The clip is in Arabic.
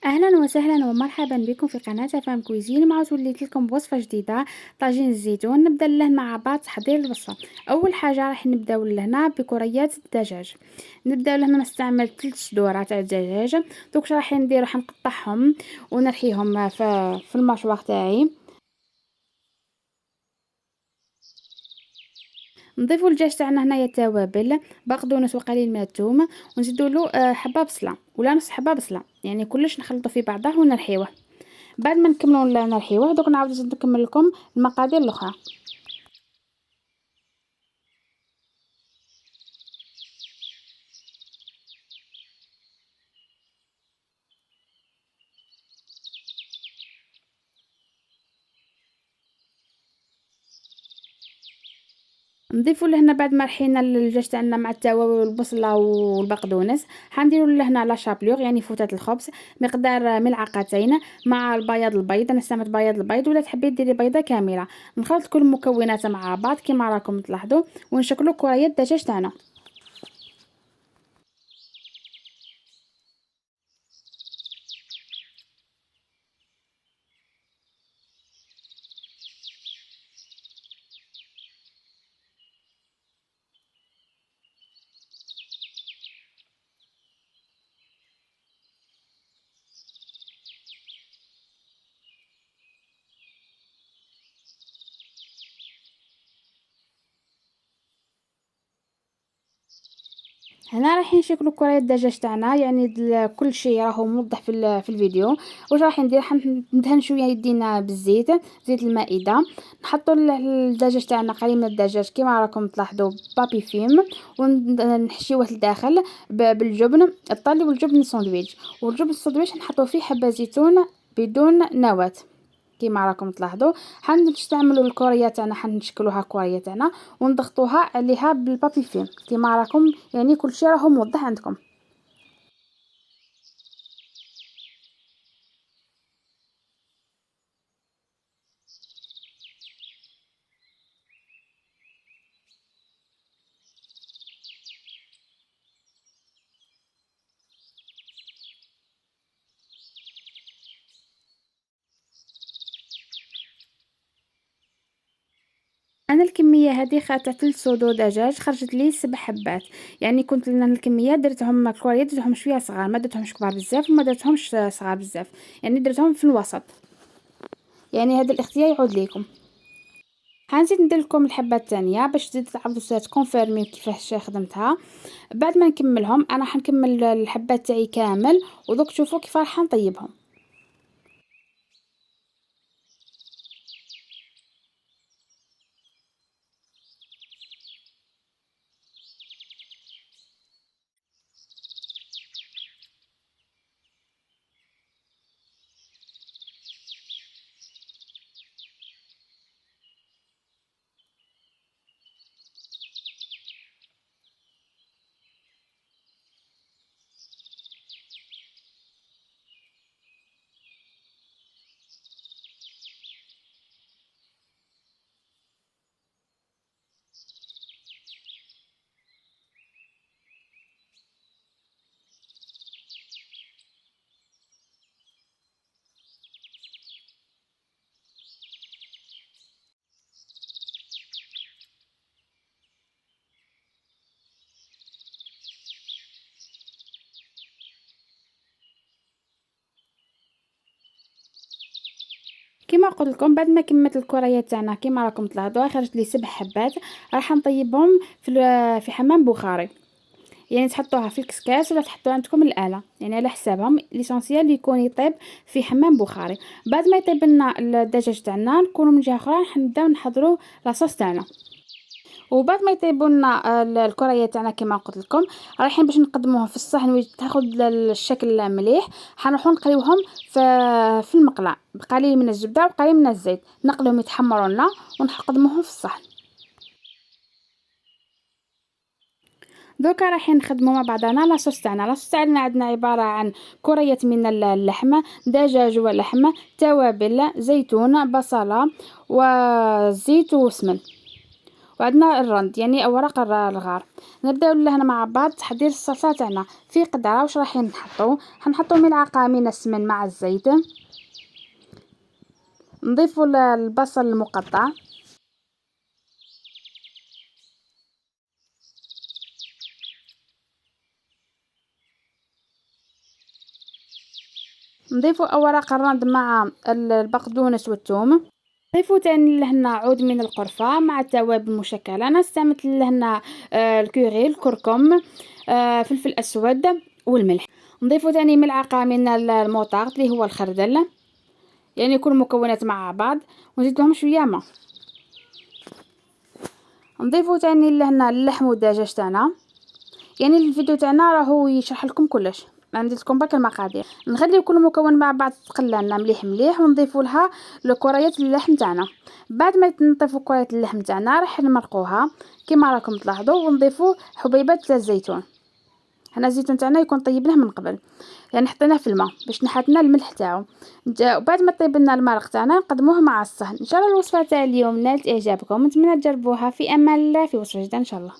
أهلا وسهلا ومرحبا بكم في قناة فام كويزين. مع وليت لكم بوصفة جديدة، طاجين الزيتون. نبدا له مع بعض تحضير الوصفة. أول حاجة راح نبداو لهنا بكريات الدجاج. نبداو لهنا نستعمل 3 صدور تاع الدجاج. دوك راح ندير، راح نقطعهم ونرحيهم في المشوار تاعي. نضيفوا الدجاج تاعنا هنايا توابل، بقدونس وقليل من الثوم، ونزيدوا له حبه بصله ولا نص حبه بصله، يعني كلش نخلطوا في بعضه ونرحيوه. بعد ما نكملوا نرحيوه دوك نعاود نكمل لكم المقادير الاخرى. نضيفوا لهنا بعد ما رحينا الدجاج تاعنا مع التوابل والبصله والبقدونس، حنديروا لهنا لا شابلور يعني فتات الخبز مقدار ملعقتين مع البيض. انا استعملت بياض البيض، ولا تحبي ديري بيضه كامله. نخلط كل المكونات مع بعض كما راكم تلاحظوا، ونشكلوا كريات الدجاج تاعنا. هنا رايحين نشكلوا كرة الدجاج تاعنا، يعني كل شيء راهو موضح في الفيديو. واش راح ندير؟ ندهن شويه يدينا بالزيت، زيت المائده. نحطوا الدجاج تاعنا قليل من الدجاج كما راكم تلاحظوا بابي فيم، ونحشيوه لداخل بالجبن الطلي والجبن الساندويتش. والجبن الساندويتش نحطوا فيه حبه زيتون بدون نواه كيما راكم تلاحظوا. حنستعملوا الكوريا تاعنا، حنشكلوها كوريا تاعنا ونضغطوها عليها بالبابي فيم كيما راكم، يعني كل شيء راهو موضح عندكم. انا الكميه هذه تاع 3 صدور دجاج خرجت لي 7 حبات، يعني كنت لنا الكميه درتهم كوريا، درتهم شويه صغار، ما درتهمش كبار بزاف وما درتهمش صغار بزاف، يعني درتهم في الوسط. يعني هذا الاختيار يعود ليكم. حنزيد ندير لكم الحبه الثانيه باش تزيد تعرفوا تكونفيرمي كيفاش خدمتها. بعد ما نكملهم انا حنكمل الحبات تاعي كامل، ودوك تشوفوا كيف راح نطيبهم. كما قلت لكم، بعد ما كملت الكريات تاعنا كما راكم تلاحظوا خرجت لي 7 حبات، راح نطيبهم في حمام بخاري. يعني تحطوها في الكسكاس ولا تحطوها عندكم الآلة، يعني على حسابهم. ليسونسيال يكون يطيب في حمام بخاري. بعد ما يطيب لنا الدجاج تاعنا نكونوا من جهه اخرى نبداو نحضروا لاصوص تاعنا. وبعد ما يطيبوا لنا الكريات تاعنا كما قلت لكم، رايحين باش نقدموها في الصحن وتاخذ الشكل مليح. حنروحوا نقليوهم في المقله بقليل من الزبده وقليل من الزيت، نقلهم يتحمروا لنا ونقدموهم في الصحن. دوكا رايحين نخدموا مع بعضنا لاصوص تاعنا. لاصوص تاعنا عندنا عباره عن كريات من اللحم، دجاج ولحم، توابل، زيتون، بصله، وزيت وسمن. وعندنا الرند يعني اوراق الغار. نبداو لهنا مع بعض تحضير الصلصه تاعنا. في قدره واش راح حنحطو ملعقه من السمن مع الزيت، نضيفوا البصل المقطع، نضيفوا اوراق الرند مع البقدونس والثوم، نضيفوا تاني لهنا عود من القرفة مع التوابل المشكلة. انا استعملت لهنا الكوري، الكركم، فلفل اسود والملح. نضيفوا تاني ملعقة من الموطارد اللي هو الخردل، يعني كل المكونات مع بعض، ونزيد لهم شويه ماء. نضيفوا تاني لهنا اللحم والدجاج تاعنا. يعني الفيديو تاعنا راهو يشرح لكم كلش، انا ندير لكم برك المقادير. نخليو كل مكون مع بعض تقلى لنا مليح مليح، ونضيفوا لها الكريات اللحم تاعنا. بعد ما نضيفوا كريات اللحم تاعنا راح نمرقوها كما راكم تلاحظوا، ونضيفوا حبيبات الزيتون. هنا الزيتون تاعنا يكون طيبناه من قبل، يعني حطيناه في الماء باش نحطنا الملح تاعو. وبعد ما طيب لنا المرق تاعنا نقدموه مع الصحن. ان شاء الله الوصفه تاع اليوم نالت اعجابكم، نتمنى تجربوها. في امان الله، في وصفه جديده ان شاء الله.